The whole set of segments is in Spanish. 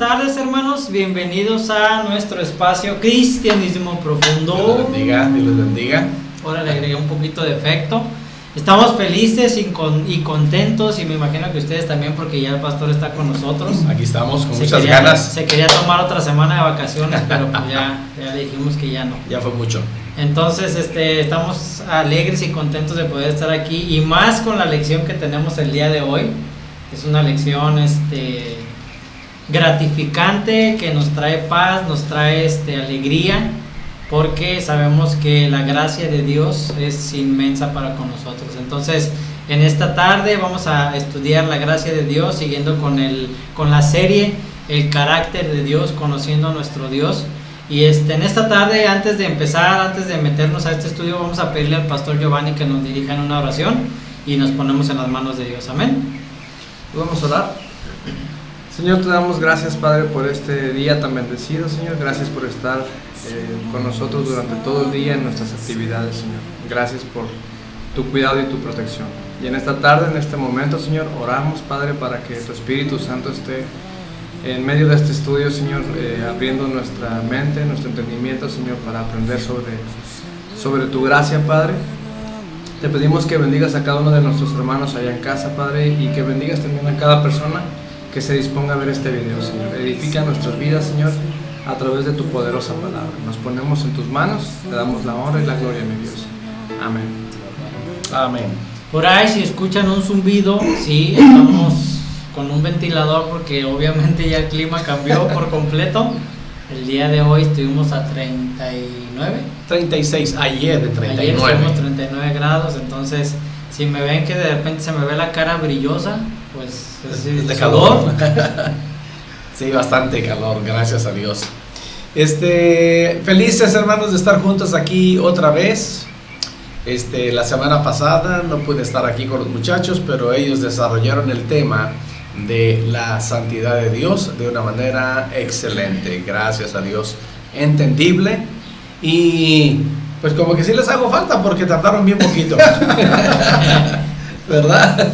tardes, hermanos, bienvenidos a nuestro espacio Cristianismo Profundo. Dios los bendiga, Dios los bendiga. Ahora le agregué un poquito de efecto. Estamos felices y contentos, y me imagino que ustedes también, porque ya el pastor está con nosotros. Aquí estamos con muchas ganas. Se quería tomar otra semana de vacaciones, pero pues ya le dijimos que ya no. Ya fue mucho. Entonces estamos alegres y contentos de poder estar aquí, y más con la lección que tenemos el día de hoy. Es una lección gratificante, que nos trae paz, nos trae alegría, porque sabemos que la gracia de Dios es inmensa para con nosotros. Entonces, en esta tarde vamos a estudiar la gracia de Dios, siguiendo con la serie El carácter de Dios, conociendo a nuestro Dios. Y en esta tarde, antes de empezar, antes de meternos a este estudio, vamos a pedirle al pastor Giovanni que nos dirija en una oración, y nos ponemos en las manos de Dios. Amén. Vamos a orar. Señor, te damos gracias, Padre, por este día tan bendecido, Señor. Gracias por estar con nosotros durante todo el día en nuestras actividades, Señor. Gracias por tu cuidado y tu protección. Y en esta tarde, en este momento, Señor, oramos, Padre, para que tu Espíritu Santo esté en medio de este estudio, Señor, abriendo nuestra mente, nuestro entendimiento, Señor, para aprender sobre tu gracia, Padre. Te pedimos que bendigas a cada uno de nuestros hermanos allá en casa, Padre, y que bendigas también a cada persona que se disponga a ver este video, Señor. Edifica nuestras vidas, Señor, a través de tu poderosa palabra. Nos ponemos en tus manos, te damos la honra y la gloria, mi Dios. Amén. Amén. Por ahí, si escuchan un zumbido, sí, estamos con un ventilador, porque obviamente ya el clima cambió por completo. El día de hoy estuvimos a 36, ayer estuvimos 39 grados, entonces si me ven que de repente se me ve la cara brillosa, pues es de calor. Sí, bastante calor, gracias a Dios. Felices, hermanos, de estar juntos aquí otra vez. La semana pasada no pude estar aquí con los muchachos, pero ellos desarrollaron el tema de la santidad de Dios de una manera excelente, gracias a Dios, entendible, y pues como que sí les hago falta porque tardaron bien poquito. ¿Verdad?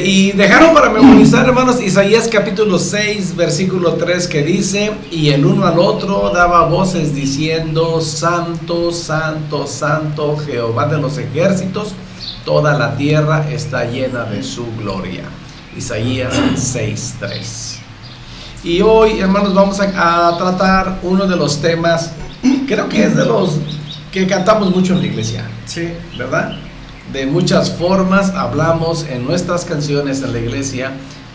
Y dejaron para memorizar, hermanos, Isaías capítulo 6 versículo 3, que dice: y el uno al otro daba voces diciendo: Santo, Santo, Santo, Jehová de los ejércitos, toda la tierra está llena de su gloria. Isaías 6:3. Y hoy, hermanos, vamos a tratar uno de los temas, creo que es de los que cantamos mucho en la iglesia. Sí. ¿Verdad? De muchas formas hablamos en nuestras canciones en la iglesia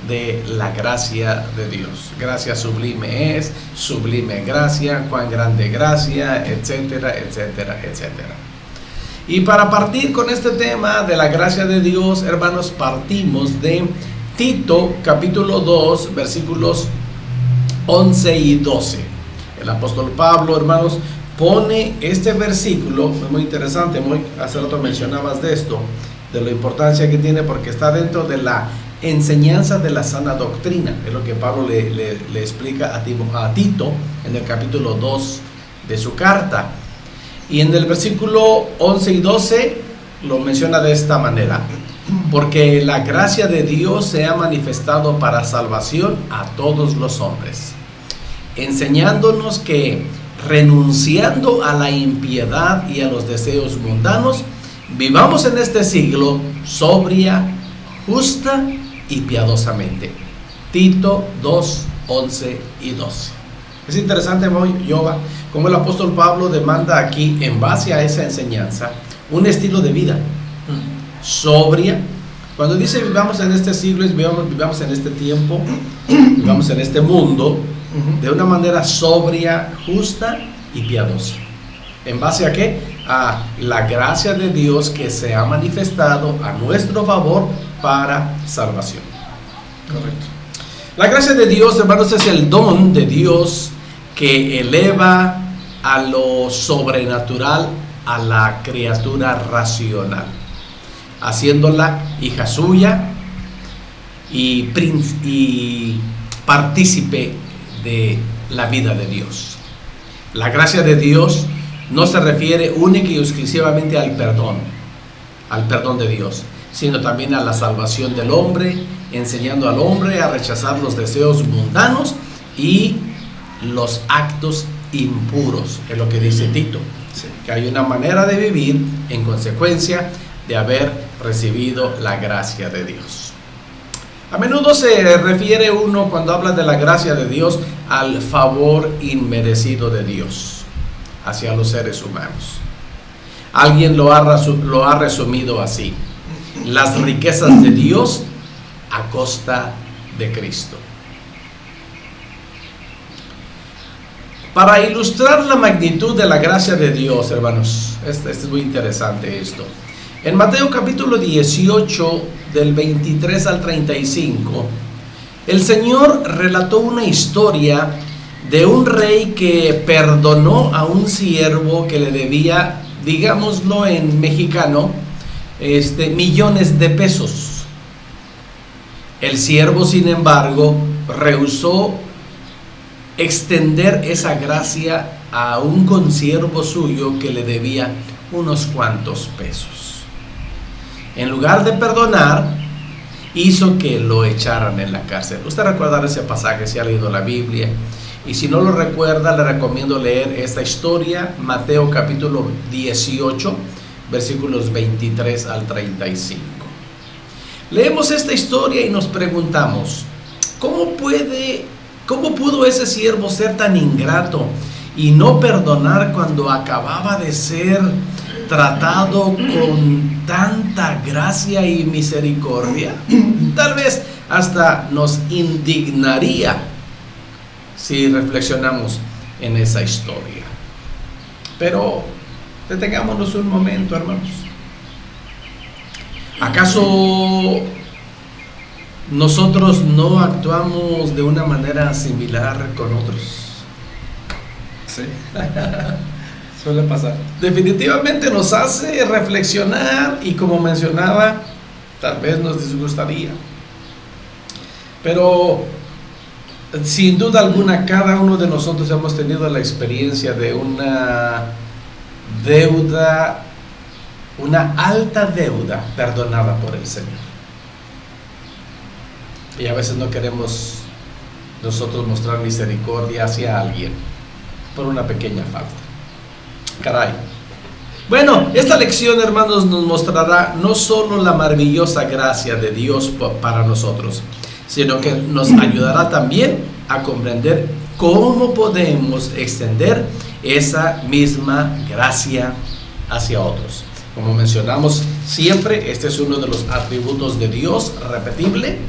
de la gracia de Dios. Gracia sublime es, sublime gracia, cuán grande gracia, etcétera, etcétera, etcétera. Y para partir con este tema de la gracia de Dios, hermanos, partimos de Tito capítulo 2 versículos 11 y 12. El apóstol Pablo, hermanos, pone este versículo, muy interesante, hace rato mencionabas de esto, de la importancia que tiene, porque está dentro de la enseñanza de la sana doctrina. Es lo que Pablo le explica a Tito en el capítulo 2 de su carta. Y en el versículo 11 y 12 lo menciona de esta manera: porque la gracia de Dios se ha manifestado para salvación a todos los hombres, enseñándonos que, renunciando a la impiedad y a los deseos mundanos, vivamos en este siglo sobria, justa y piadosamente. Tito 2, 11 y 12. Es interesante, Yoba, cómo el apóstol Pablo demanda aquí, en base a esa enseñanza, un estilo de vida sobria. Cuando dice vivamos en este siglo, vivamos en este tiempo, vivamos en este mundo de una manera sobria, justa y piadosa. ¿En base a qué? A la gracia de Dios que se ha manifestado a nuestro favor para salvación. Correcto. La gracia de Dios, hermanos, es el don de Dios que eleva a lo sobrenatural a la criatura racional, haciéndola hija suya y partícipe de la vida de Dios. La gracia de Dios no se refiere única y exclusivamente al perdón de Dios, sino también a la salvación del hombre, enseñando al hombre a rechazar los deseos mundanos y los actos impuros, es lo que dice Tito, que hay una manera de vivir en consecuencia de haber recibido la gracia de Dios. A menudo se refiere uno, cuando habla de la gracia de Dios, al favor inmerecido de Dios hacia los seres humanos. Alguien lo ha resumido así: las riquezas de Dios a costa de Cristo. Para ilustrar la magnitud de la gracia de Dios, hermanos, es muy interesante esto. En Mateo capítulo 18, del 23 al 35, el Señor relató una historia de un rey que perdonó a un siervo que le debía, digámoslo en mexicano, millones de pesos. El siervo, sin embargo, rehusó extender esa gracia a un consiervo suyo que le debía unos cuantos pesos. En lugar de perdonar, hizo que lo echaran en la cárcel. Usted recuerda ese pasaje si ha leído la Biblia, y si no lo recuerda, le recomiendo leer esta historia, Mateo capítulo 18, versículos 23 al 35. Leemos esta historia y nos preguntamos, ¿cómo pudo ese siervo ser tan ingrato y no perdonar cuando acababa de ser tratado con tanta gracia y misericordia? Tal vez hasta nos indignaría si reflexionamos en esa historia. Pero detengámonos un momento, hermanos. ¿Acaso nosotros no actuamos de una manera similar con otros? Sí. Suele pasar. Definitivamente nos hace reflexionar y, como mencionaba, tal vez nos disgustaría. Pero sin duda alguna, cada uno de nosotros hemos tenido la experiencia de una deuda, una alta deuda perdonada por el Señor. Y a veces no queremos nosotros mostrar misericordia hacia alguien por una pequeña falta. Caray. Bueno, esta lección, hermanos, nos mostrará no solo la maravillosa gracia de Dios para nosotros, sino que nos ayudará también a comprender cómo podemos extender esa misma gracia hacia otros. Como mencionamos siempre, este es uno de los atributos de Dios repetible,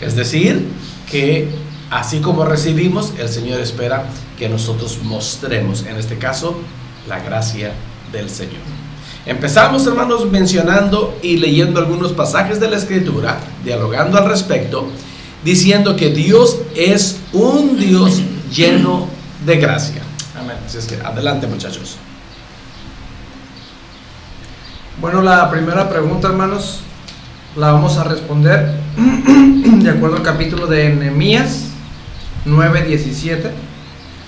es decir, que así como recibimos, el Señor espera que nosotros mostremos, en este caso, la gracia del Señor. Empezamos, hermanos, mencionando y leyendo algunos pasajes de la Escritura, dialogando al respecto, diciendo que Dios es un Dios lleno de gracia. Amén. Así es que adelante, muchachos. Bueno, la primera pregunta, hermanos, la vamos a responder de acuerdo al capítulo de Nehemías 9:17.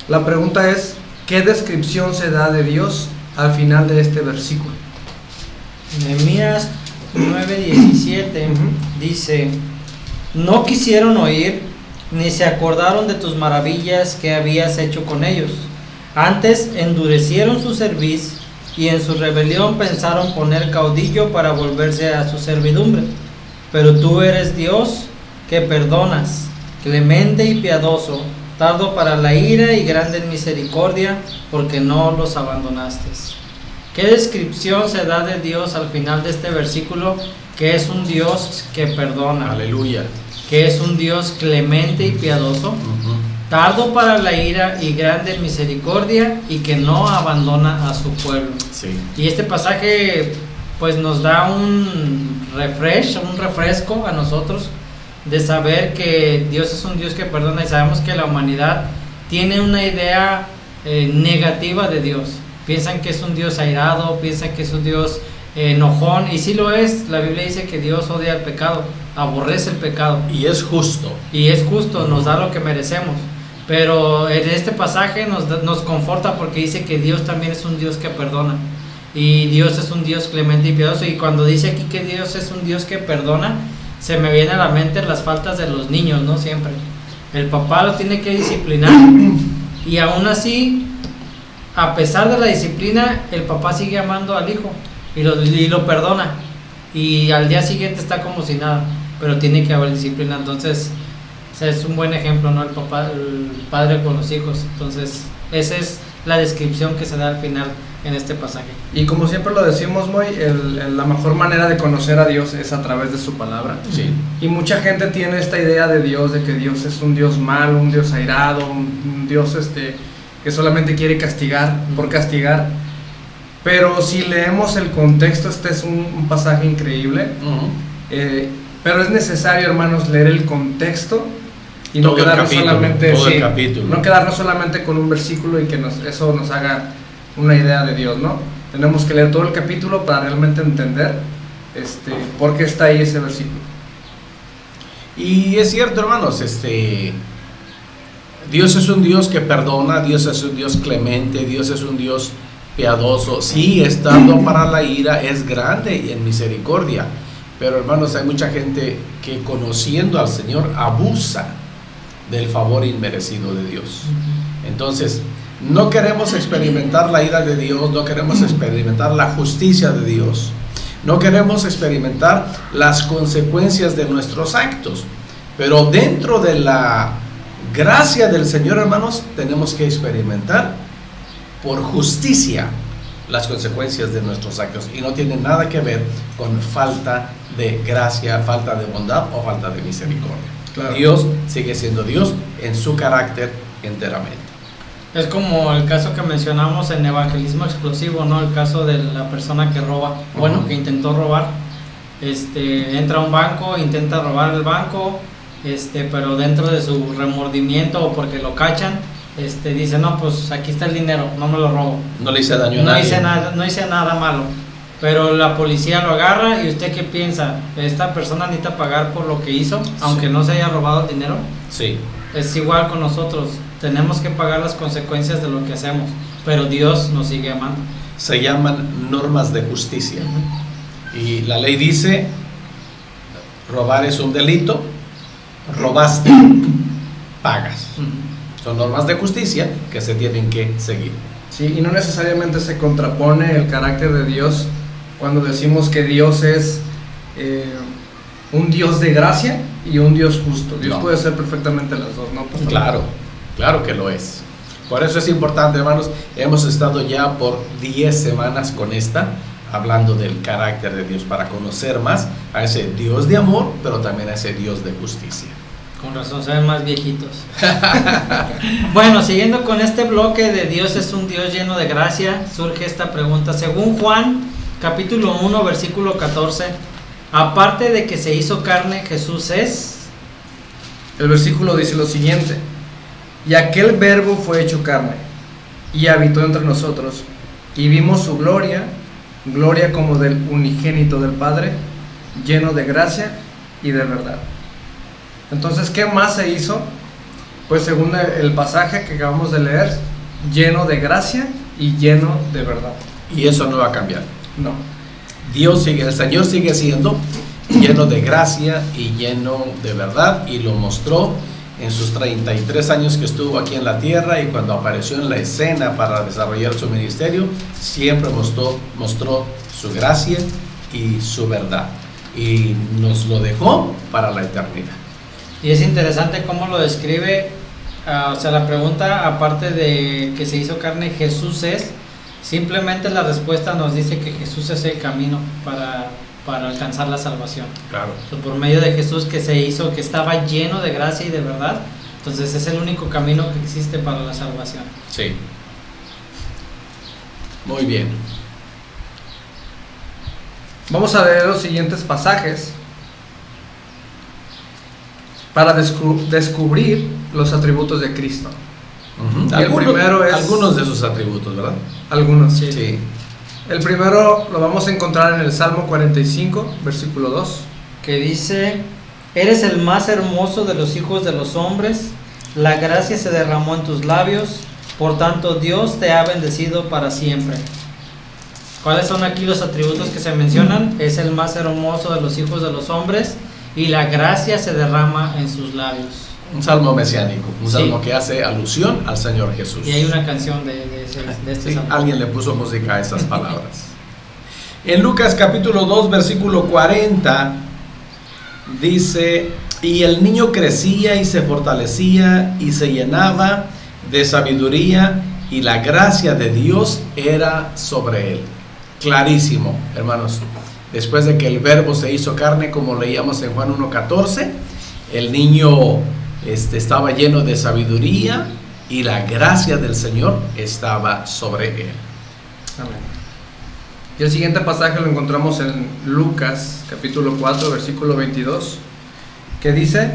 La pregunta es: ¿qué descripción se da de Dios al final de este versículo? Nehemías 9:17 dice: no quisieron oír, ni se acordaron de tus maravillas que habías hecho con ellos. Antes endurecieron su cerviz, y en su rebelión pensaron poner caudillo para volverse a su servidumbre. Pero tú eres Dios que perdonas, clemente y piadoso, tardo para la ira y grande en misericordia, porque no los abandonaste. ¿Qué descripción se da de Dios al final de este versículo? Que es un Dios que perdona. Aleluya. Que es un Dios clemente y piadoso, tardo para la ira y grande en misericordia, y que no abandona a su pueblo. Sí. Y este pasaje pues nos da un refresco a nosotros de saber que Dios es un Dios que perdona, y sabemos que la humanidad tiene una idea negativa de Dios. Piensan que es un Dios airado, piensan que es un Dios enojón, y sí lo es. La Biblia dice que Dios odia el pecado, aborrece el pecado. Y es justo. Y es justo, nos da lo que merecemos. Pero en este pasaje nos conforta, porque dice que Dios también es un Dios que perdona. Y Dios es un Dios clemente y piadoso. Y cuando dice aquí que Dios es un Dios que perdona, se me viene a la mente las faltas de los niños, ¿no? Siempre. El papá lo tiene que disciplinar. Y aún así, a pesar de la disciplina, el papá sigue amando al hijo y lo perdona. Y al día siguiente está como si nada. Pero tiene que haber disciplina. Entonces, o sea, es un buen ejemplo, ¿no? El padre con los hijos. Entonces, esa es la descripción que se da al final en este pasaje. Y como siempre lo decimos, Moy, la mejor manera de conocer a Dios es a través de su palabra. Sí. Y mucha gente tiene esta idea de Dios, de que Dios es un Dios malo, un Dios airado, un Dios que solamente quiere castigar por castigar. Pero si leemos el contexto, este es un pasaje increíble. Pero es necesario, hermanos, leer el contexto y no quedarnos solamente el capítulo. No quedarnos solamente con un versículo y que eso nos haga una idea de Dios, ¿no? Tenemos que leer todo el capítulo para realmente entender por qué está ahí ese versículo. Y es cierto, hermanos, Dios es un Dios que perdona, Dios es un Dios clemente, Dios es un Dios piadoso. Sí, estando para la ira, es grande en misericordia. Pero, hermanos, hay mucha gente que, conociendo al Señor, abusa del favor inmerecido de Dios. Entonces, no queremos experimentar la ira de Dios, no queremos experimentar la justicia de Dios, no queremos experimentar las consecuencias de nuestros actos. Pero dentro de la gracia del Señor, hermanos, tenemos que experimentar por justicia las consecuencias de nuestros actos, y no tiene nada que ver con falta de gracia, falta de bondad o falta de misericordia. Claro. Dios sigue siendo Dios en su carácter enteramente. Es como el caso que mencionamos en evangelismo explosivo, ¿no? El caso de la persona que roba, bueno, que intentó robar, entra a un banco, intenta robar el banco, pero dentro de su remordimiento o porque lo cachan, dice, no, pues aquí está el dinero, no me lo robo. No le hice daño a nadie. No hice nada malo. Pero la policía lo agarra, y ¿usted qué piensa? ¿Esta persona necesita pagar por lo que hizo, aunque no se haya robado el dinero? Sí. Es igual con nosotros, tenemos que pagar las consecuencias de lo que hacemos, pero Dios nos sigue amando. Se llaman normas de justicia. Y la ley dice, robar es un delito, robaste, pagas. Son normas de justicia que se tienen que seguir. Sí, y no necesariamente se contrapone el carácter de Dios cuando decimos que Dios es un Dios de gracia y un Dios justo. Dios puede ser perfectamente las dos, ¿no? Claro que lo es. Por eso es importante, hermanos, hemos estado ya por 10 semanas con hablando del carácter de Dios, para conocer más a ese Dios de amor, pero también a ese Dios de justicia. Con razón, se ven más viejitos. Bueno, siguiendo con este bloque de Dios es un Dios lleno de gracia, surge esta pregunta. Según Juan, capítulo 1, versículo 14, aparte de que se hizo carne, Jesús es... El versículo dice lo siguiente: y aquel verbo fue hecho carne, y habitó entre nosotros, y vimos su gloria, gloria como del unigénito del Padre, lleno de gracia y de verdad. Entonces, ¿qué más se hizo? Pues según el pasaje que acabamos de leer, lleno de gracia y lleno de verdad. Y eso no va a cambiar. No. El Señor sigue siendo lleno de gracia y lleno de verdad, y lo mostró en sus 33 años que estuvo aquí en la tierra, y cuando apareció en la escena para desarrollar su ministerio, siempre mostró su gracia y su verdad, y nos lo dejó para la eternidad. Y es interesante cómo lo describe, la pregunta, aparte de que se hizo carne, Jesús es, simplemente la respuesta nos dice que Jesús es el camino para alcanzar la salvación. Claro. Por medio de Jesús que se hizo, que estaba lleno de gracia y de verdad, entonces es el único camino que existe para la salvación. Sí. Muy bien. Vamos a leer los siguientes pasajes para descubrir los atributos de Cristo. Algunos de sus atributos, ¿verdad? Algunos, sí. El primero lo vamos a encontrar en el Salmo 45, versículo 2, que dice: eres el más hermoso de los hijos de los hombres, la gracia se derramó en tus labios, por tanto Dios te ha bendecido para siempre. ¿Cuáles son aquí los atributos que se mencionan? Es el más hermoso de los hijos de los hombres y la gracia se derrama en sus labios. Un salmo mesiánico, un Sí. salmo que hace alusión al Señor Jesús. Y hay una canción de este Sí, salmo. alguien le puso música a esas palabras. En Lucas capítulo 2, versículo 40, dice: y el niño crecía y se fortalecía y se llenaba de sabiduría, y la gracia de Dios era sobre él. Clarísimo, hermanos. Después de que el verbo se hizo carne, como leíamos en Juan 1:14, el niño estaba lleno de sabiduría y la gracia del Señor estaba sobre él. Amén. Y el siguiente pasaje lo encontramos en Lucas capítulo 4 versículo 22, que dice: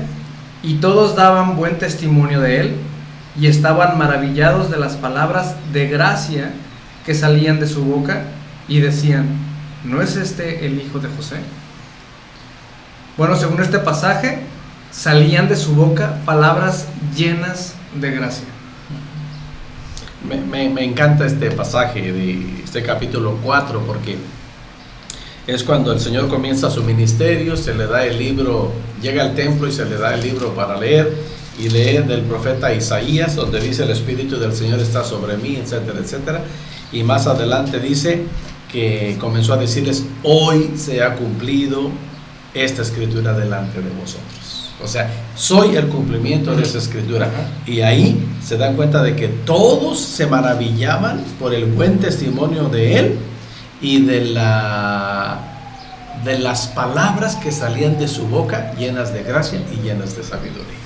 y todos daban buen testimonio de él y estaban maravillados de las palabras de gracia que salían de su boca, y decían: ¿no es este el hijo de José? Bueno, según este pasaje, salían de su boca palabras llenas de gracia. Me encanta este pasaje de este capítulo 4, porque es cuando el Señor comienza su ministerio, se le da el libro, llega al templo y se le da el libro para leer, y lee del profeta Isaías, donde dice: el Espíritu del Señor está sobre mí, etcétera, etcétera. Y más adelante dice que comenzó a decirles: hoy se ha cumplido esta escritura delante de vosotros. O sea, soy el cumplimiento de esa escritura. Y ahí se dan cuenta de que todos se maravillaban por el buen testimonio de él y de las palabras que salían de su boca, llenas de gracia y llenas de sabiduría.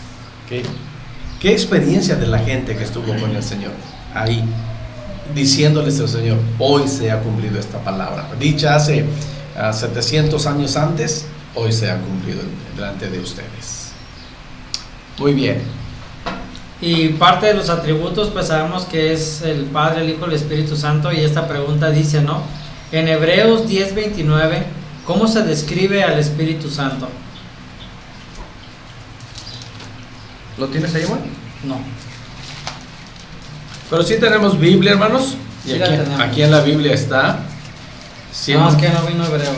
¿Qué experiencia de la gente que estuvo con el Señor ahí, diciéndoles al Señor: hoy se ha cumplido esta palabra, dicha hace 700 años antes, hoy se ha cumplido delante de ustedes. Muy bien. Y parte de los atributos, pues sabemos que es el Padre, el Hijo y el Espíritu Santo. Y esta pregunta dice, ¿no? En Hebreos 10:29, ¿cómo se describe al Espíritu Santo? ¿Lo tienes ahí, Juan? No. Pero sí tenemos Biblia, hermanos. Y Sí la tenemos. aquí en la Biblia está. No, es que no vino Hebreos.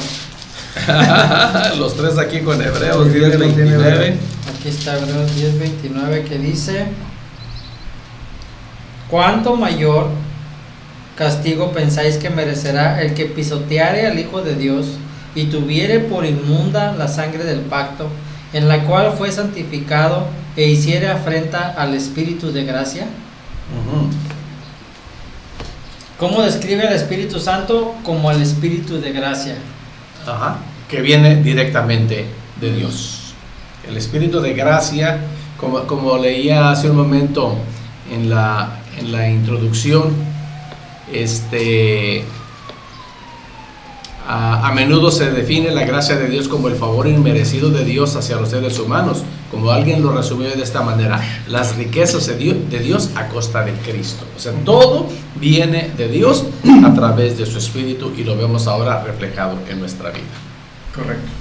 Los tres aquí con Hebreos Sí, no tiene 10:29. Aquí está Hebreos 10:29, que dice: ¿cuánto mayor castigo pensáis que merecerá el que pisoteare al Hijo de Dios y tuviere por inmunda la sangre del pacto, en la cual fue santificado, e hiciere afrenta al Espíritu de gracia? Ujú. ¿Cómo describe al Espíritu Santo? Como el Espíritu de gracia. Ajá, que viene directamente de Dios. El Espíritu de gracia, como leía hace un momento en la introducción, a menudo se define la gracia de Dios como el favor inmerecido de Dios hacia los seres humanos, como alguien lo resumió de esta manera: las riquezas de Dios a costa de Cristo. O sea, todo viene de Dios a través de su Espíritu, y lo vemos ahora reflejado en nuestra vida. Correcto.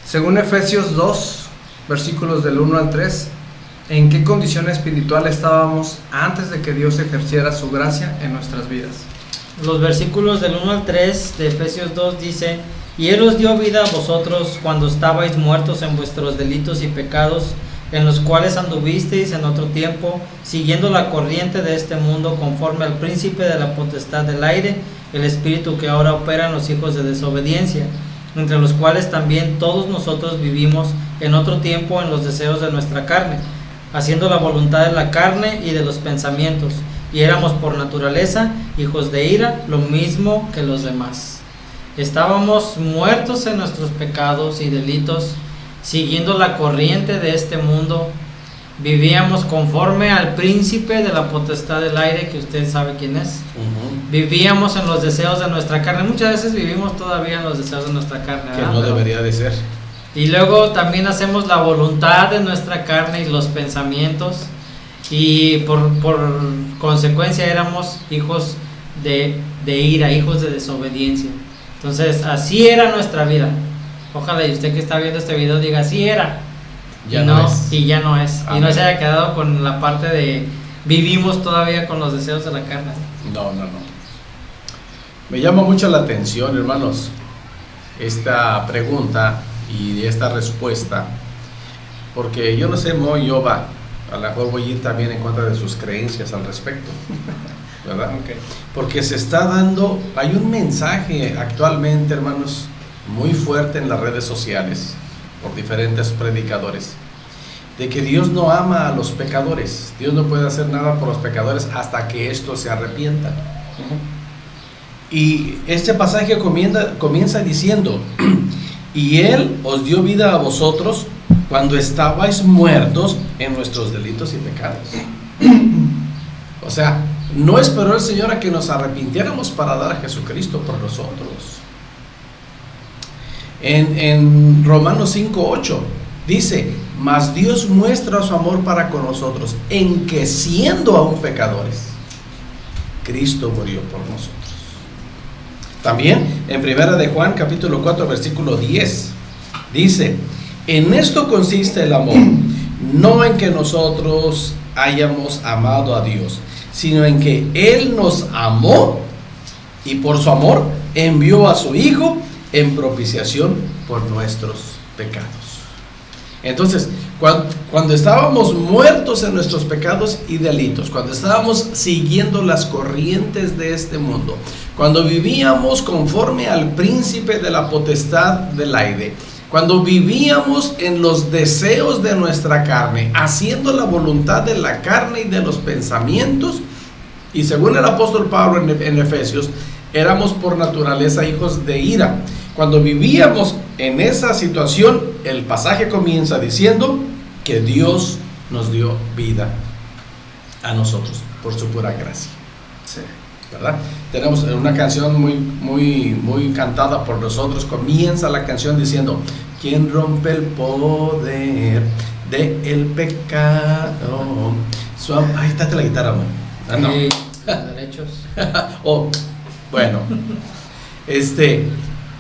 Según Efesios 2, versículos del 1 al 3, ¿en qué condición espiritual estábamos antes de que Dios ejerciera su gracia en nuestras vidas? Los versículos del 1 al 3 de Efesios 2 dice: y Él os dio vida a vosotros cuando estabais muertos en vuestros delitos y pecados, en los cuales anduvisteis en otro tiempo, siguiendo la corriente de este mundo, conforme al príncipe de la potestad del aire, el espíritu que ahora opera en los hijos de desobediencia, entre los cuales también todos nosotros vivimos en otro tiempo en los deseos de nuestra carne, haciendo la voluntad de la carne y de los pensamientos, y éramos por naturaleza hijos de ira, lo mismo que los demás. Estábamos muertos en nuestros pecados y delitos, siguiendo la corriente de este mundo. Vivíamos conforme al príncipe de la potestad del aire, que usted sabe quién es. Vivíamos en los deseos de nuestra carne. Muchas veces vivimos todavía en los deseos de nuestra carne, Que ¿verdad? no debería de ser. Y luego también hacemos la voluntad de nuestra carne y los pensamientos, y por consecuencia éramos hijos de ira, hijos de desobediencia. Entonces así era nuestra vida. Ojalá y usted que está viendo este video diga: así era. Ya y no es. Y ya no es. Amén. Y no se haya quedado con la parte de vivimos todavía con los deseos de la carne. No. Me llama mucho la atención, hermanos, esta pregunta y esta respuesta, porque yo no sé, Moy y Oba, a lo mejor voy a ir también en contra de sus creencias al respecto, ¿verdad? Okay. Porque se está dando, hay un mensaje actualmente, hermanos, muy fuerte en las redes sociales, por diferentes predicadores, de que Dios no ama a los pecadores. Dios no puede hacer nada por los pecadores hasta que estos se arrepientan. Y este pasaje comienza diciendo: y Él os dio vida a vosotros cuando estabais muertos en nuestros delitos y pecados. O sea, no esperó el Señor a que nos arrepintiéramos para dar a Jesucristo por nosotros. En Romanos 5:8 dice: mas Dios muestra su amor para con nosotros, en que siendo aún pecadores, Cristo murió por nosotros. También en 1 de Juan capítulo 4 versículo 10 dice: en esto consiste el amor, no en que nosotros hayamos amado a Dios, sino en que Él nos amó y por su amor envió a su Hijo en propiciación por nuestros pecados. Entonces, cuando estábamos muertos en nuestros pecados y delitos, cuando estábamos siguiendo las corrientes de este mundo, cuando vivíamos conforme al príncipe de la potestad del aire, cuando vivíamos en los deseos de nuestra carne, haciendo la voluntad de la carne y de los pensamientos, y según el apóstol Pablo en Efesios, éramos por naturaleza hijos de ira. Cuando vivíamos en esa situación, el pasaje comienza diciendo que Dios nos dio vida a nosotros por su pura gracia. Sí. ¿Verdad? Tenemos una canción muy cantada por nosotros. Comienza la canción diciendo: ¿quién rompe el poder del pecado? Ahí está la guitarra, man. Ah, no. Derechos. Oh, bueno.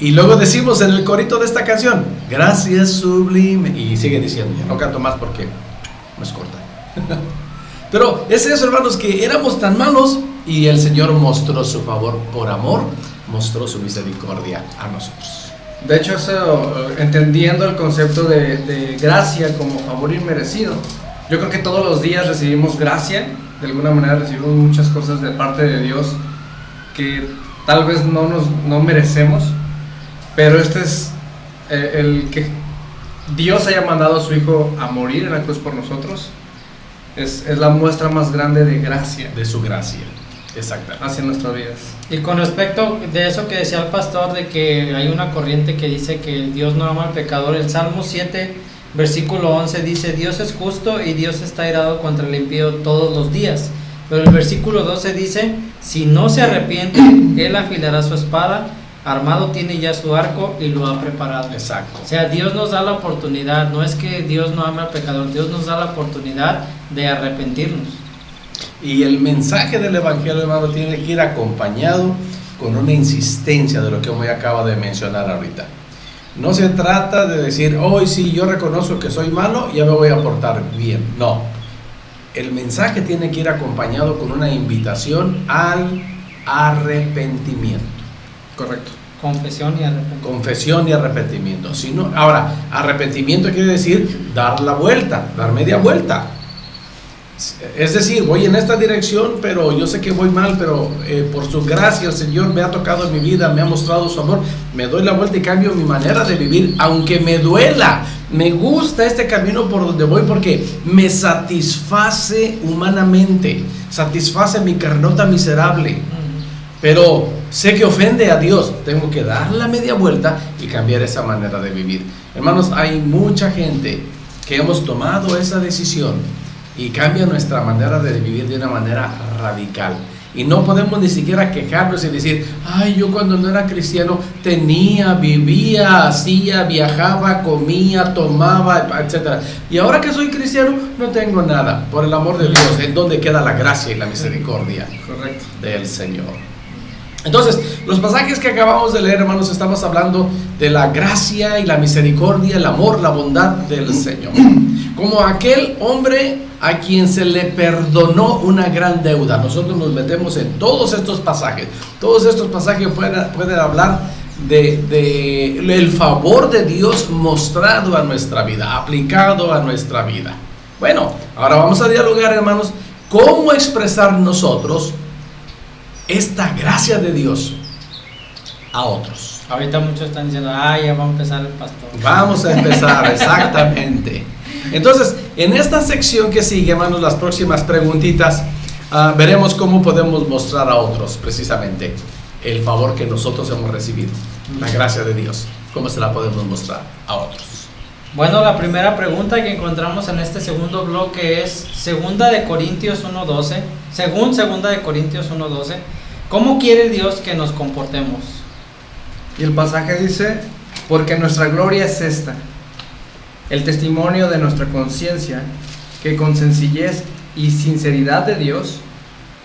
Y luego decimos en el corito de esta canción: gracias sublime. Y sigue diciendo, ya no canto más porque no es corta. Pero es eso, hermanos, que éramos tan malos y el Señor mostró su favor por amor, mostró su misericordia a nosotros. De hecho, entendiendo el concepto de gracia como favor inmerecido, yo creo que todos los días recibimos gracia. De alguna manera recibimos muchas cosas de parte de Dios que tal vez no merecemos, pero este es el que Dios haya mandado a su Hijo a morir en la cruz por nosotros. Es la muestra más grande de gracia, de su gracia, exactamente, hacia nuestras vidas. Y con respecto de eso que decía el pastor, de que hay una corriente que dice que Dios no ama al pecador, el Salmo 7 versículo 11 dice: Dios es justo y Dios está airado contra el impío todos los días. Pero el versículo 12 dice: si no se arrepiente, Él afilará su espada, armado tiene ya su arco y lo ha preparado. Exacto. O sea, Dios nos da la oportunidad, no es que Dios no ama al pecador, Dios nos da la oportunidad de arrepentirnos. Y el mensaje del Evangelio, hermano, tiene que ir acompañado con una insistencia de lo que me acaba de mencionar ahorita. No se trata de decir: hoy sí, yo reconozco que soy malo, ya me voy a portar bien. No. El mensaje tiene que ir acompañado con una invitación al arrepentimiento. Correcto. Confesión y arrepentimiento. Confesión y arrepentimiento. Si no, ahora, arrepentimiento quiere decir dar la vuelta, dar media vuelta. Es decir, voy en esta dirección, pero yo sé que voy mal, pero por su gracia el Señor me ha tocado en mi vida, me ha mostrado su amor, me doy la vuelta y cambio mi manera de vivir, aunque me duela. Me gusta este camino por donde voy porque me satisface humanamente, satisface mi carnota miserable, pero sé que ofende a Dios. Tengo que dar la media vuelta y cambiar esa manera de vivir. Hermanos, hay mucha gente que hemos tomado esa decisión y cambia nuestra manera de vivir de una manera radical. Y no podemos ni siquiera quejarnos y decir: ay, yo cuando no era cristiano tenía, vivía, hacía, viajaba, comía, tomaba, etc. Y ahora que soy cristiano no tengo nada. Por el amor de Dios, ¿en dónde queda la gracia y la misericordia? Correcto. Del Señor? Entonces, los pasajes que acabamos de leer, hermanos, estamos hablando de la gracia y la misericordia, el amor, la bondad del Señor. Como aquel hombre a quien se le perdonó una gran deuda. Nosotros nos metemos en todos estos pasajes. Todos estos pasajes pueden hablar el favor de Dios mostrado a nuestra vida, aplicado a nuestra vida. Bueno, ahora vamos a dialogar, hermanos, cómo expresar nosotros esta gracia de Dios a otros. Ahorita muchos están diciendo, ya va a empezar el pastor. Vamos a empezar, exactamente. Entonces, en esta sección que sigue, hermanos, las próximas preguntitas, veremos cómo podemos mostrar a otros, precisamente, el favor que nosotros hemos recibido, la gracia de Dios. ¿Cómo se la podemos mostrar a otros? Bueno, la primera pregunta que encontramos en este segundo bloque es Segunda de Corintios 1:12. Según Segunda de Corintios 1:12, ¿cómo quiere Dios que nos comportemos? Y el pasaje dice, porque nuestra gloria es esta, el testimonio de nuestra conciencia, que con sencillez y sinceridad de Dios,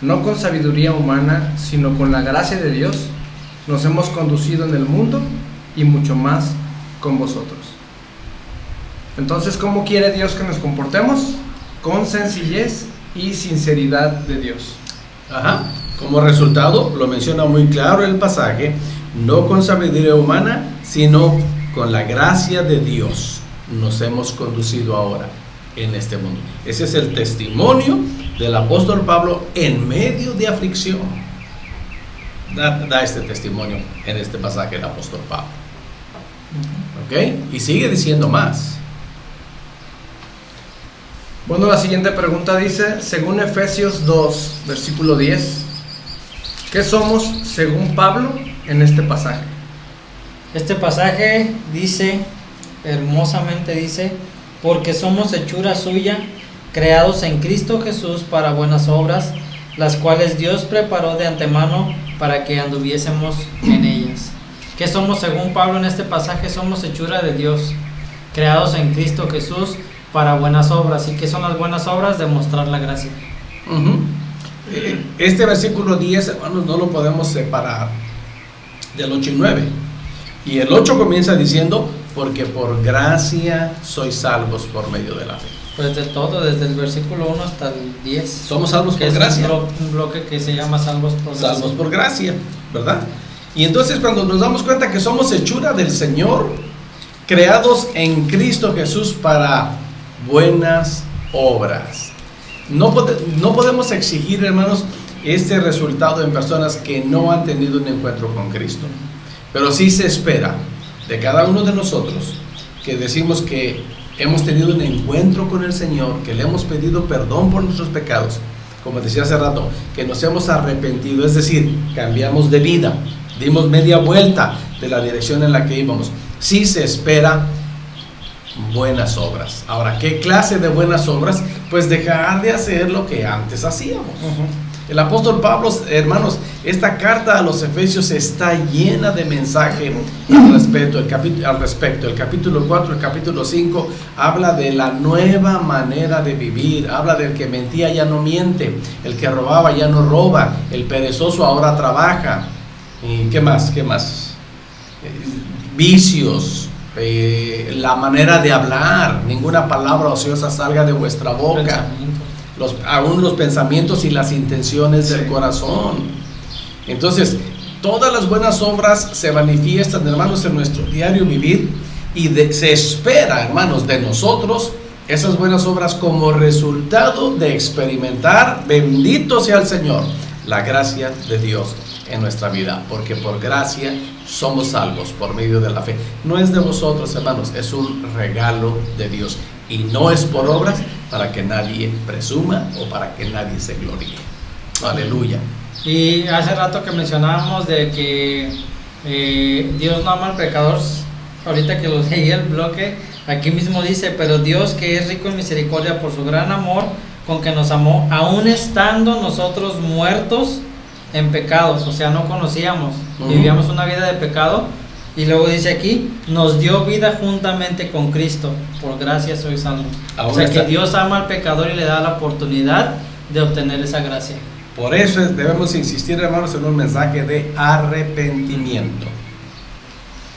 no con sabiduría humana, sino con la gracia de Dios, nos hemos conducido en el mundo y mucho más con vosotros. Entonces, ¿cómo quiere Dios que nos comportemos? Con sencillez y sinceridad de Dios. Como resultado, lo menciona muy claro el pasaje, no con sabiduría humana, sino con la gracia de Dios nos hemos conducido ahora en este mundo. Ese es el testimonio del apóstol Pablo en medio de aflicción. Da este testimonio en este pasaje el apóstol Pablo. ¿Ok? Y sigue diciendo más. Bueno, la siguiente pregunta dice, según Efesios 2, versículo 10, ¿qué somos según Pablo en este pasaje? Este pasaje dice, hermosamente dice, porque somos hechura suya, creados en Cristo Jesús para buenas obras, las cuales Dios preparó de antemano para que anduviésemos en ellas. ¿Qué somos según Pablo en este pasaje? Somos hechura de Dios, creados en Cristo Jesús para buenas obras. ¿Y qué son las buenas obras? Demostrar la gracia. Este versículo 10, hermanos, no lo podemos separar del 8 y 9. Y el 8 comienza diciendo, porque por gracia sois salvos por medio de la fe. Pues de todo, desde el versículo 1 hasta el 10. Somos salvos por gracia. Un bloque que se llama salvos por gracia. Salvos por gracia, ¿verdad? Y entonces cuando nos damos cuenta que somos hechura del Señor, creados en Cristo Jesús para buenas obras. No podemos exigir, hermanos, este resultado en personas que no han tenido un encuentro con Cristo. Pero sí se espera de cada uno de nosotros que decimos que hemos tenido un encuentro con el Señor, que le hemos pedido perdón por nuestros pecados, como decía hace rato, que nos hemos arrepentido, es decir, cambiamos de vida, dimos media vuelta de la dirección en la que íbamos. Sí se espera buenas obras. Ahora, ¿qué clase de buenas obras? Pues dejar de hacer lo que antes hacíamos. El apóstol Pablo, hermanos, esta carta a los Efesios está llena de mensaje al respecto. El capítulo 4, el capítulo 5 habla de la nueva manera de vivir. Habla del que mentía ya no miente, el que robaba ya no roba, el perezoso ahora trabaja. ¿Y qué más? Vicios, la manera de hablar, ninguna palabra ociosa salga de vuestra boca. Aún los pensamientos y las intenciones del corazón. Entonces, todas las buenas obras se manifiestan, hermanos, en nuestro diario vivir, y se espera, hermanos, de nosotros esas buenas obras como resultado de experimentar, bendito sea el Señor, la gracia de Dios en nuestra vida, porque por gracia somos salvos por medio de la fe. No es de vosotros, hermanos, es un regalo de Dios, y no es por obras para que nadie presuma o para que nadie se gloríe. Aleluya. Y hace rato que mencionábamos de que Dios no ama al pecador. Ahorita que lo leí el bloque, aquí mismo dice, pero Dios, que es rico en misericordia por su gran amor con que nos amó, aún estando nosotros muertos en pecados, o sea, no conocíamos, vivíamos una vida de pecado, y luego dice aquí, nos dio vida juntamente con Cristo, por gracia sois salvos. O sea, que Dios ama al pecador y le da la oportunidad de obtener esa gracia. Por eso debemos insistir, hermanos, en un mensaje de arrepentimiento.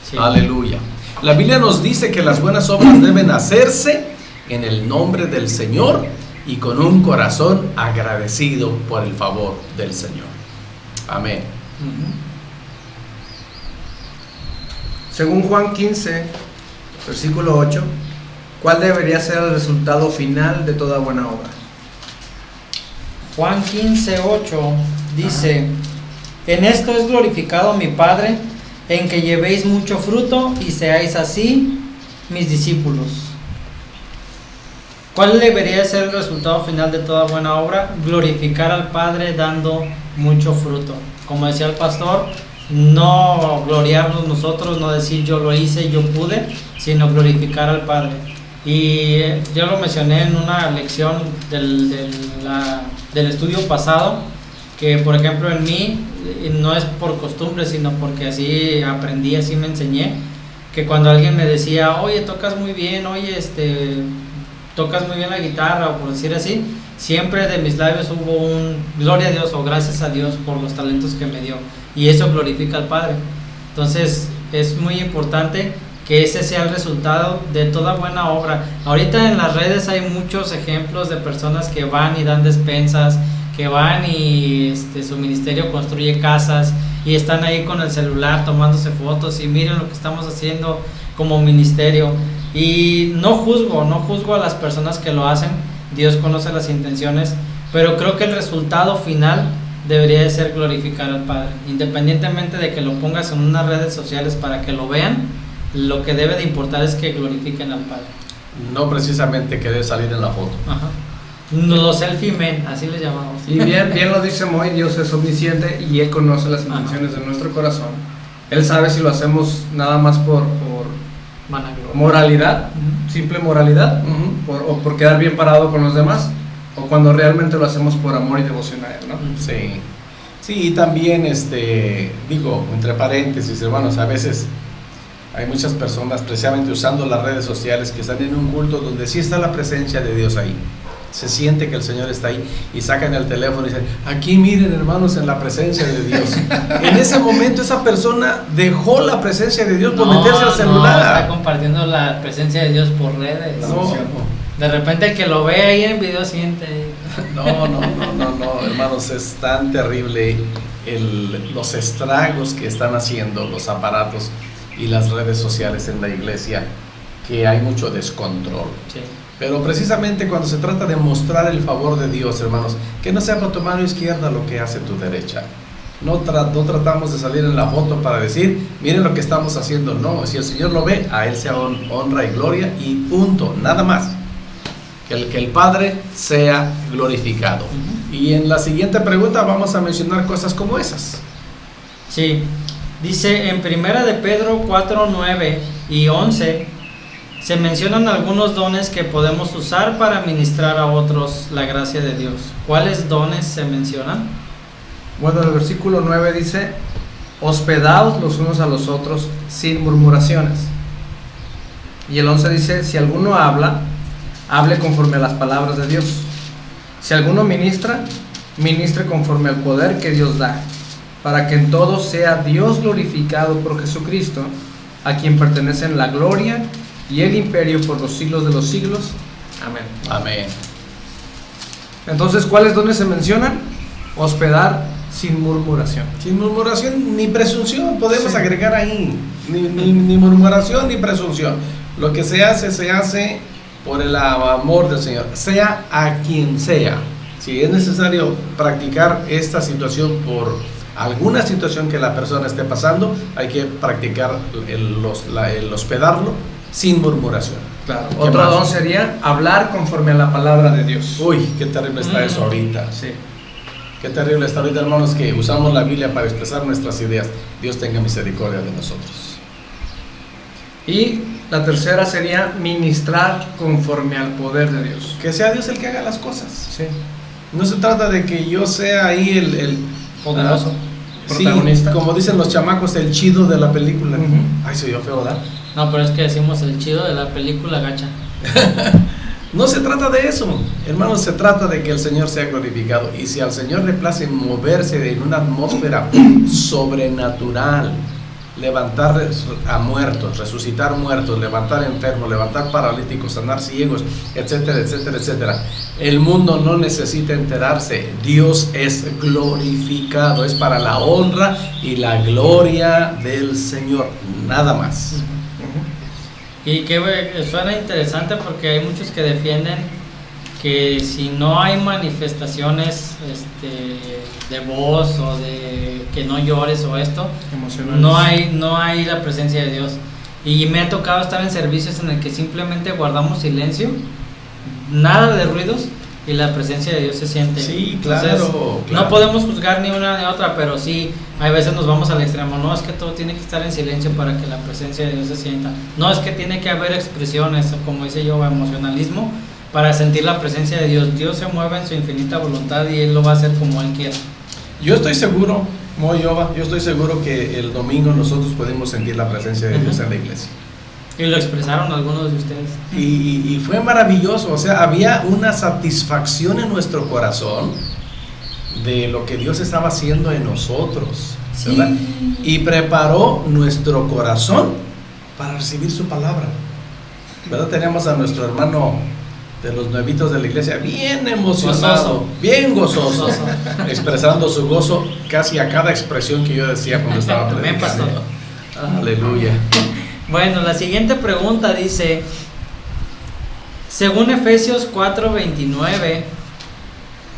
Sí. Aleluya. La Biblia nos dice que las buenas obras deben hacerse en el nombre del Señor y con un corazón agradecido por el favor del Señor. Amén. Según Juan 15, versículo 8, ¿cuál debería ser el resultado final de toda buena obra? Juan 15:8 dice: en esto es glorificado mi Padre, en que llevéis mucho fruto y seáis así mis discípulos. ¿Cuál debería ser el resultado final de toda buena obra? Glorificar al Padre dando mucho fruto. Como decía el pastor, no gloriarnos nosotros, no decir yo lo hice, yo pude, sino glorificar al Padre. Y yo lo mencioné en una lección del estudio pasado, que por ejemplo en mí, no es por costumbre, sino porque así aprendí, así me enseñé, que cuando alguien me decía, oye, tocas muy bien, oye, tocas muy bien la guitarra, o por decir así, siempre de mis labios hubo un gloria a Dios o gracias a Dios por los talentos que me dio, y eso glorifica al Padre. Entonces es muy importante que ese sea el resultado de toda buena obra. Ahorita en las redes hay muchos ejemplos de personas que van y dan despensas, que van y su ministerio construye casas y están ahí con el celular tomándose fotos y miren lo que estamos haciendo como ministerio. Y no juzgo a las personas que lo hacen, Dios conoce las intenciones, pero creo que el resultado final debería de ser glorificar al Padre, independientemente de que lo pongas en unas redes sociales para que lo vean. Lo que debe de importar es que glorifiquen al Padre, no precisamente querer salir en la foto. Ajá. Los selfie men, así les llamamos. Y bien lo dice Moy, Dios es omnisciente y Él conoce las intenciones de nuestro corazón. Él sabe si lo hacemos nada más por moralidad, simple moralidad, o por quedar bien parado con los demás, o cuando realmente lo hacemos por amor y devoción a Él, ¿no? Sí, y también, digo, entre paréntesis, hermanos, a veces hay muchas personas precisamente usando las redes sociales que están en un culto donde sí está la presencia de Dios ahí. Se siente que el Señor está ahí y sacan el teléfono y dicen, aquí miren, hermanos, en la presencia de Dios. En ese momento esa persona dejó la presencia de Dios por meterse al celular. Está compartiendo la presencia de Dios por redes. De repente el que lo ve ahí en video siente. No, hermanos, es tan terrible los estragos que están haciendo los aparatos y las redes sociales en la iglesia, que hay mucho descontrol. Sí. Pero precisamente cuando se trata de mostrar el favor de Dios, hermanos, que no sea por tu mano izquierda lo que hace tu derecha. No tratamos de salir en la foto para decir, miren lo que estamos haciendo. No, si el Señor lo ve, a Él sea honra y gloria y punto, nada más. Que el Padre sea glorificado. Y en la siguiente pregunta vamos a mencionar cosas como esas. Sí, dice en 1 de Pedro 4, 9 y 11, se mencionan algunos dones que podemos usar para ministrar a otros la gracia de Dios. ¿Cuáles dones se mencionan? Bueno, el versículo 9 dice, hospedaos los unos a los otros sin murmuraciones. Y el 11 dice, si alguno habla, hable conforme a las palabras de Dios. Si alguno ministra, ministre conforme al poder que Dios da, para que en todo sea Dios glorificado por Jesucristo, a quien pertenecen la gloria y el imperio por los siglos de los siglos. Amén. Amén. Entonces, ¿cuáles dones se mencionan? Hospedar sin murmuración. Sin murmuración ni presunción, podemos agregar ahí. Ni murmuración ni presunción. Lo que se hace por el amor del Señor, sea a quien sea. Si es necesario practicar esta situación por alguna situación que la persona esté pasando, hay que practicar el hospedarlo sin murmuración. Claro. Otro don sería hablar conforme a la palabra de Dios. Uy, qué terrible está eso ahorita. Sí. Qué terrible está ahorita, hermanos, que usamos la Biblia para expresar nuestras ideas. Dios tenga misericordia de nosotros. Y la tercera sería ministrar conforme al poder de Dios. Que sea Dios el que haga las cosas. Sí. No se trata de que yo sea ahí el poderoso, protagonista. Sí, como dicen los chamacos, el chido de la película. Ay, se dio feo, ¿verdad? No, pero es que decimos el chido de la película gacha. No se trata de eso, hermanos, se trata de que el Señor sea glorificado. Y si al Señor le place moverse en una atmósfera sobrenatural, levantar a muertos, resucitar muertos, levantar enfermos, levantar paralíticos, sanar ciegos, etcétera, etcétera, etcétera, el mundo no necesita enterarse. Dios es glorificado, es para la honra y la gloria del Señor, nada más. Y que suena interesante porque hay muchos que defienden que si no hay manifestaciones de voz o de que no llores o esto, no hay la presencia de Dios. Y me ha tocado estar en servicios en el que simplemente guardamos silencio, nada de ruidos, y la presencia de Dios se siente. Sí, claro, Entonces, claro. No podemos juzgar ni una ni otra, pero sí, hay veces nos vamos al extremo. No, es que todo tiene que estar en silencio para que la presencia de Dios se sienta. No, es que tiene que haber expresiones, como dice yo, emocionalismo, para sentir la presencia de Dios. Dios se mueve en su infinita voluntad y Él lo va a hacer como Él quiera. Yo estoy seguro, yo estoy seguro que el domingo nosotros podemos sentir la presencia de Dios en la iglesia. Y lo expresaron algunos de ustedes. Y fue maravilloso, o sea, había una satisfacción en nuestro corazón de lo que Dios estaba haciendo en nosotros, ¿verdad? Sí. Y preparó nuestro corazón para recibir su palabra, ¿verdad? Tenemos a nuestro hermano de los nuevitos de la iglesia bien emocionado, bien gozoso, expresando su gozo casi a cada expresión que yo decía cuando estaba predicando. Aleluya. Bueno, la siguiente pregunta dice, según Efesios 4:29,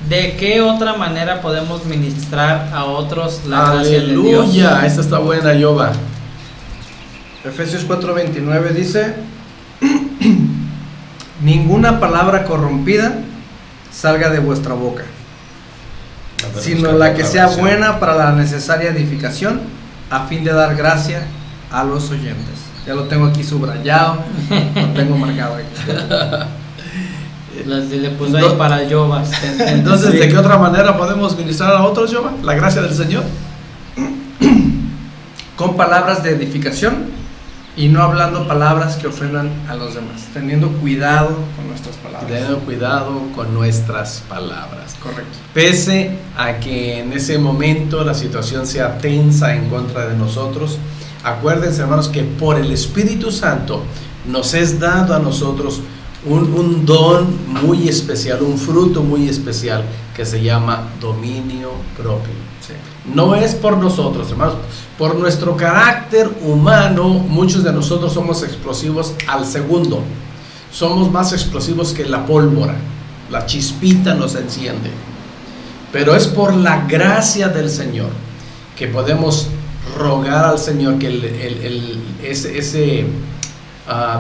¿de qué otra manera podemos ministrar a otros la gracia de Dios? Aleluya, esta está buena, Yoba. Efesios 4:29 dice, ninguna palabra corrompida salga de vuestra boca, sino la que sea buena para la necesaria edificación, a fin de dar gracia a los oyentes. Ya lo tengo aquí subrayado, lo tengo marcado aquí. Le puso ahí para el Yoba. Entonces, sí. ¿De qué otra manera podemos ministrar a otros, Yoba? La gracia del Señor. Con palabras de edificación y no hablando palabras que ofendan a los demás. Teniendo cuidado con nuestras palabras. Teniendo cuidado con nuestras palabras. Correcto. Pese a que en ese momento la situación sea tensa en contra de nosotros, acuérdense, hermanos, que por el Espíritu Santo nos es dado a nosotros un don muy especial, un fruto muy especial que se llama dominio propio. Sí. No es por nosotros, hermanos, por nuestro carácter humano. Muchos de nosotros somos explosivos al segundo, somos más explosivos que la pólvora, la chispita nos enciende, pero es por la gracia del Señor que podemos rogar al Señor que ese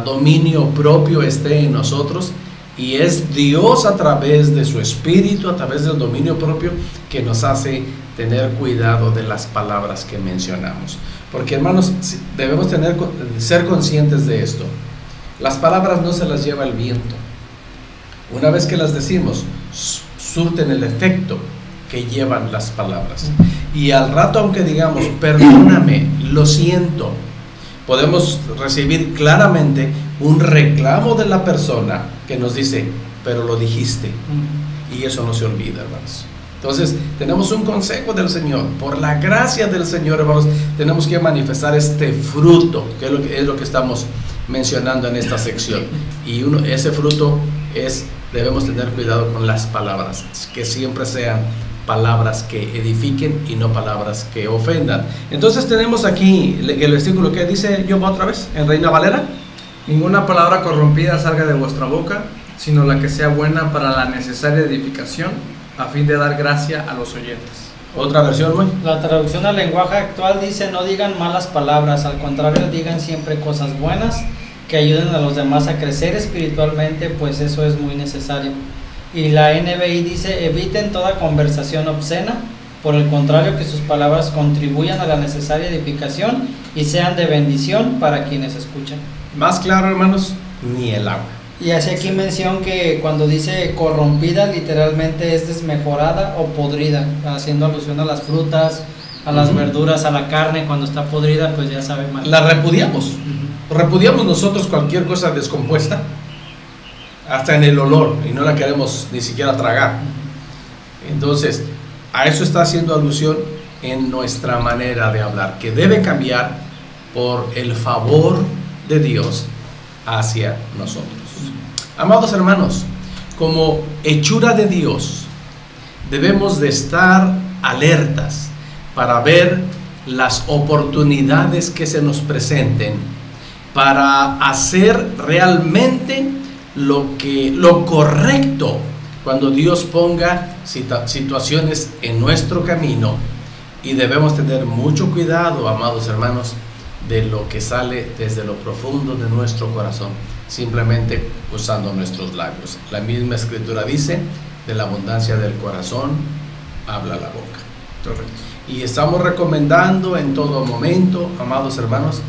dominio propio esté en nosotros, y es Dios a través de su Espíritu, a través del dominio propio, que nos hace tener cuidado de las palabras que mencionamos. Porque, hermanos, debemos ser conscientes de esto. Las palabras no se las lleva el viento. Una vez que las decimos, surten el efecto que llevan las palabras. Y al rato, aunque digamos, perdóname, lo siento, podemos recibir claramente un reclamo de la persona que nos dice, pero lo dijiste. Y eso no se olvida, hermanos. Entonces, tenemos un consejo del Señor. Por la gracia del Señor, hermanos, tenemos que manifestar este fruto, que es lo que estamos mencionando en esta sección. Y ese fruto debemos tener cuidado con las palabras, que siempre sean palabras que edifiquen y no palabras que ofendan. Entonces tenemos aquí el versículo que dice, yo otra vez, en Reina Valera: ninguna palabra corrompida salga de vuestra boca, sino la que sea buena para la necesaria edificación, a fin de dar gracia a los oyentes. Otra versión, ¿no? La traducción al lenguaje actual dice, no digan malas palabras, al contrario, digan siempre cosas buenas que ayuden a los demás a crecer espiritualmente, pues eso es muy necesario. Y la NBI dice, eviten toda conversación obscena, por el contrario, que sus palabras contribuyan a la necesaria edificación y sean de bendición para quienes escuchan. Más claro, hermanos, ni el agua. Y hace aquí mención que cuando dice corrompida, literalmente es desmejorada o podrida, haciendo alusión a las frutas, a las verduras, a la carne. Cuando está podrida, pues ya sabe mal. La repudiamos. Repudiamos nosotros cualquier cosa descompuesta. hasta en el olor, y no la queremos ni siquiera tragar. Entonces, a eso está haciendo alusión en nuestra manera de hablar, que debe cambiar por el favor de Dios hacia nosotros. Amados hermanos, como hechura de Dios, debemos de estar alertas para ver las oportunidades que se nos presenten para hacer realmente lo correcto cuando Dios ponga situaciones en nuestro camino. Y debemos tener mucho cuidado, amados hermanos, de lo que sale desde lo profundo de nuestro corazón, simplemente usando nuestros labios. La misma escritura dice: de la abundancia del corazón habla la boca. Correcto. Y estamos recomendando en todo momento, amados hermanos,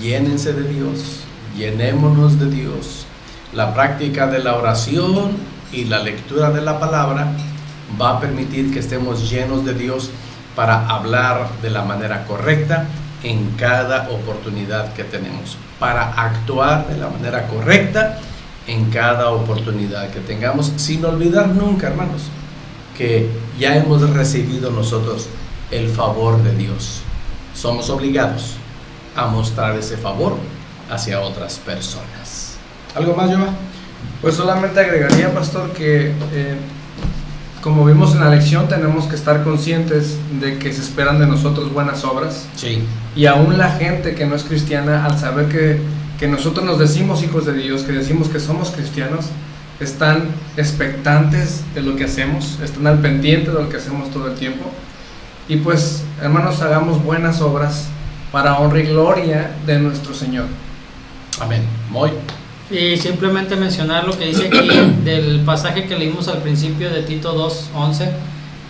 llénense de Dios, llenémonos de Dios. La práctica de la oración y la lectura de la palabra va a permitir que estemos llenos de Dios para hablar de la manera correcta en cada oportunidad que tenemos, para actuar de la manera correcta en cada oportunidad que tengamos, sin olvidar nunca, hermanos, que ya hemos recibido nosotros el favor de Dios. Somos obligados a mostrar ese favor hacia otras personas. ¿Algo más, Joa? Pues solamente agregaría, pastor, que como vimos en la lección, tenemos que estar conscientes de que se esperan de nosotros buenas obras. Sí. Y aún la gente que no es cristiana, al saber que nosotros nos decimos hijos de Dios, que decimos que somos cristianos, están expectantes de lo que hacemos, están al pendiente de lo que hacemos todo el tiempo. Y pues, hermanos, hagamos buenas obras para honra y gloria de nuestro Señor. Amén. Muy. Y simplemente mencionar lo que dice aquí del pasaje que leímos al principio de Tito 2:11.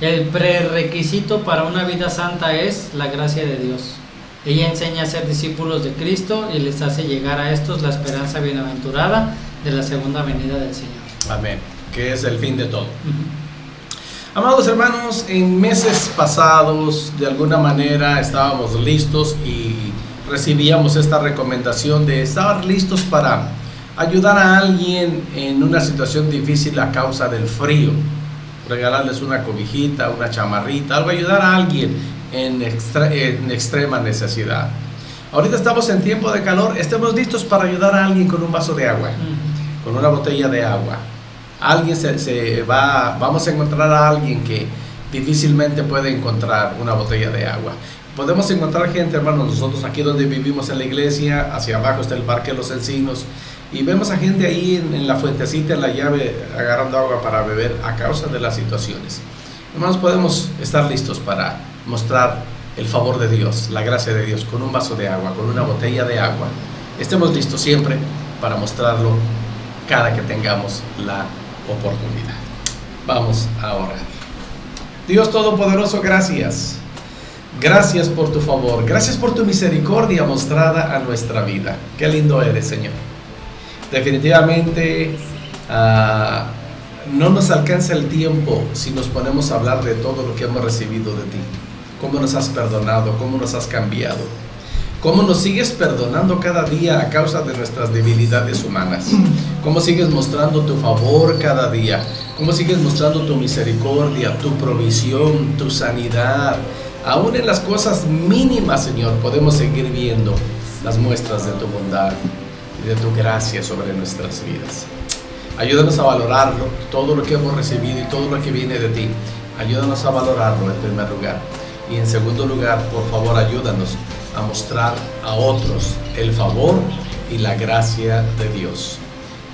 El prerequisito para una vida santa es la gracia de Dios. Ella enseña a ser discípulos de Cristo y les hace llegar a estos la esperanza bienaventurada de la segunda venida del Señor. Amén. Que es el fin de todo. Amados hermanos, en meses pasados, de alguna manera estábamos listos y recibíamos esta recomendación de estar listos para ayudar a alguien en una situación difícil a causa del frío, regalarles una cobijita, una chamarrita, algo, ayudar a alguien en extrema necesidad. Ahorita estamos en tiempo de calor, estemos listos para ayudar a alguien con un vaso de agua, con una botella de agua. Alguien vamos a encontrar a alguien que difícilmente puede encontrar una botella de agua. Podemos encontrar gente, hermanos, nosotros aquí donde vivimos en la iglesia, hacia abajo está el Parque Los Encinos, y vemos a gente ahí en la fuentecita, en la llave, agarrando agua para beber a causa de las situaciones. Hermanos, podemos estar listos para mostrar el favor de Dios, la gracia de Dios, con un vaso de agua, con una botella de agua. Estemos listos siempre para mostrarlo cada que tengamos la oportunidad. Vamos a orar. Dios Todopoderoso, gracias. Gracias por tu favor, gracias por tu misericordia mostrada a nuestra vida. Qué lindo eres, Señor. Definitivamente no nos alcanza el tiempo si nos ponemos a hablar de todo lo que hemos recibido de ti. Cómo nos has perdonado, cómo nos has cambiado, cómo nos sigues perdonando cada día a causa de nuestras debilidades humanas, cómo sigues mostrando tu favor cada día, cómo sigues mostrando tu misericordia, tu provisión, tu sanidad. Aún en las cosas mínimas, Señor, podemos seguir viendo las muestras de tu bondad y de tu gracia sobre nuestras vidas. Ayúdanos a valorarlo, todo lo que hemos recibido y todo lo que viene de ti. Ayúdanos a valorarlo en primer lugar. Y en segundo lugar, por favor, ayúdanos a mostrar a otros el favor y la gracia de Dios.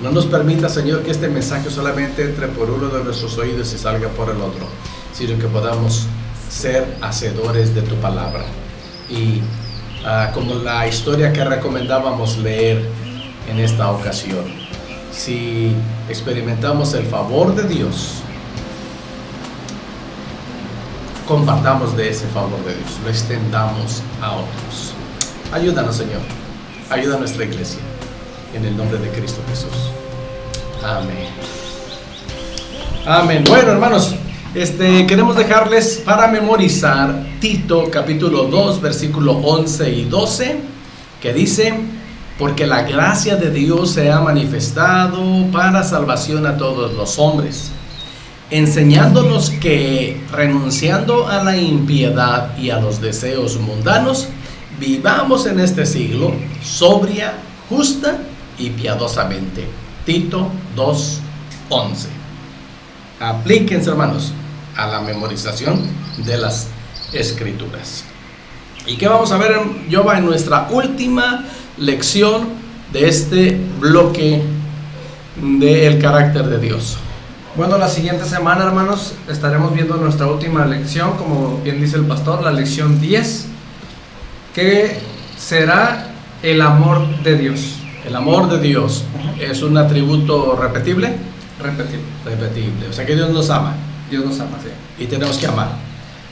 No nos permita, Señor, que este mensaje solamente entre por uno de nuestros oídos y salga por el otro, sino que podamos ser hacedores de tu palabra. Y como la historia que recomendábamos leer en esta ocasión, si experimentamos el favor de Dios, compartamos de ese favor de Dios, lo extendamos a otros. Ayúdanos, Señor, ayuda a nuestra iglesia, en el nombre de Cristo Jesús. Amén. Amén. Bueno, hermanos, queremos dejarles para memorizar Tito capítulo 2 versículo 11 y 12, que dice: porque la gracia de Dios se ha manifestado para salvación a todos los hombres, enseñándonos que, renunciando a la impiedad y a los deseos mundanos, vivamos en este siglo sobria, justa y piadosamente. Tito 2:11. Aplíquense, hermanos, a la memorización de las Escrituras. ¿Y qué vamos a ver, Jova, en nuestra última lección de este bloque del carácter de Dios? Bueno, la siguiente semana, hermanos, estaremos viendo nuestra última lección, como bien dice el pastor, la lección 10, que será el amor de Dios. El amor de Dios es un atributo repetible. Repetible. O sea que Dios nos ama. Dios nos ama, sí. Y tenemos que amar.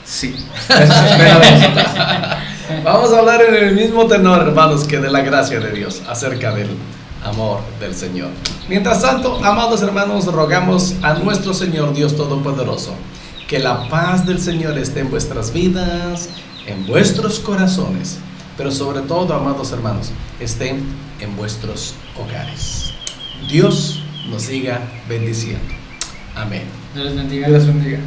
Sí. Eso se espera de nosotros. Vamos a hablar en el mismo tenor, hermanos, que de la gracia de Dios, acerca del amor del Señor. Mientras tanto, amados hermanos, rogamos a nuestro Señor Dios Todopoderoso que la paz del Señor esté en vuestras vidas, en vuestros corazones, pero sobre todo, amados hermanos, esté en vuestros hogares. Dios nos siga bendiciendo. Amén. Dios les bendiga. Dios bendiga.